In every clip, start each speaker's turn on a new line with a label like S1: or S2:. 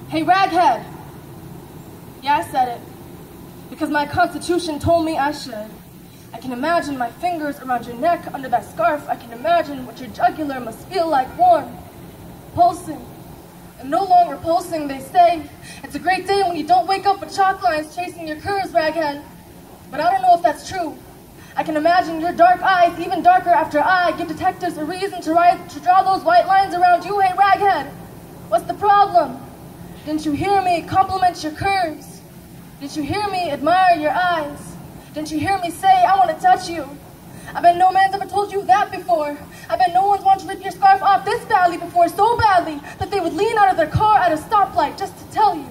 S1: Hey, raghead! Yeah, I said it. Because my constitution told me I should. I can imagine my fingers around your neck under that scarf. I can imagine what your jugular must feel like, warm, pulsing, and no longer pulsing, they say. It's a great day when you don't wake up with chalk lines chasing your curves, raghead. But I don't know if that's true. I can imagine your dark eyes, even darker after I give detectives a reason to draw those white lines around you. Hey, raghead, what's the problem? Didn't you hear me compliment your curves? Didn't you hear me admire your eyes? Didn't you hear me say, I want to touch you? I bet no man's ever told you that before. I bet no one's wanted to rip your scarf off this badly before, so badly that they would lean out of their car at a stoplight just to tell you.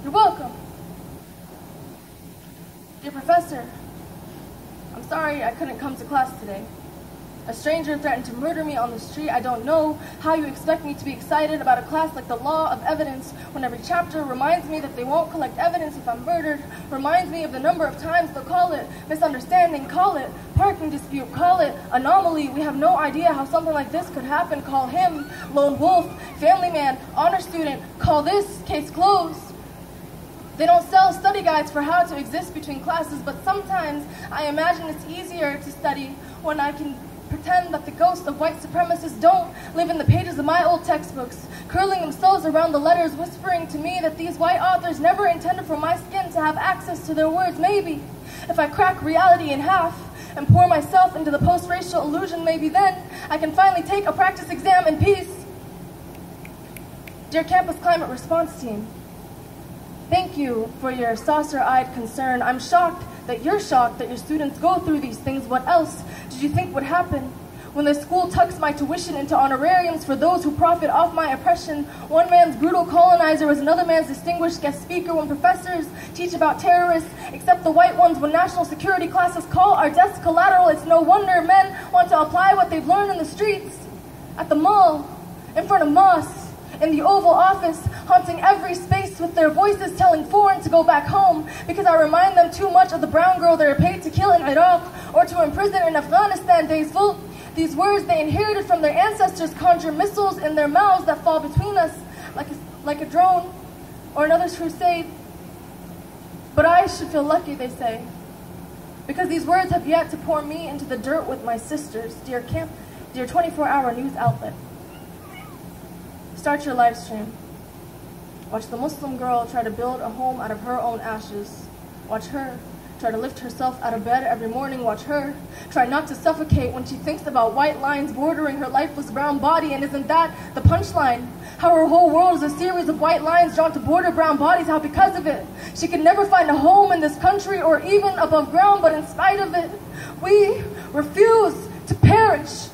S1: You're welcome. Dear Professor, I'm sorry I couldn't come to class today. A stranger threatened to murder me on the street. I don't know how you expect me to be excited about a class like the law of evidence when every chapter reminds me that they won't collect evidence if I'm murdered, reminds me of the number of times they'll call it misunderstanding, call it parking dispute, call it anomaly. We have no idea how something like this could happen. Call him lone wolf, family man, honor student, call this case closed. They don't sell study guides for how to exist between classes, but sometimes I imagine it's easier to study when I can pretend that the ghosts of white supremacists don't live in the pages of my old textbooks, curling themselves around the letters, whispering to me that these white authors never intended for my skin to have access to their words. Maybe if I crack reality in half and pour myself into the post-racial illusion, maybe then I can finally take a practice exam in peace. Dear Campus Climate Response Team, thank you for your saucer-eyed concern. I'm shocked that you're shocked that your students go through these things. What else did you think would happen? When the school tucks my tuition into honorariums for those who profit off my oppression, one man's brutal colonizer is another man's distinguished guest speaker. When professors teach about terrorists, except the white ones, when national security classes call our deaths collateral, it's no wonder men want to apply what they've learned in the streets, at the mall, in front of mosques, in the Oval Office, haunting every space with their voices telling foreign to go back home because I remind them too much of the brown girl they are paid to kill in Iraq or to imprison in Afghanistan days full. These words they inherited from their ancestors conjure missiles in their mouths that fall between us like a drone or another crusade. But I should feel lucky, they say, because these words have yet to pour me into the dirt with my sisters. Dear 24-hour news outlet, start your live stream. Watch the Muslim girl try to build a home out of her own ashes. Watch her try to lift herself out of bed every morning. Watch her try not to suffocate when she thinks about white lines bordering her lifeless brown body. And isn't that the punchline? How her whole world is a series of white lines drawn to border brown bodies. How because of it, she could never find a home in this country or even above ground. But in spite of it, we refuse to perish.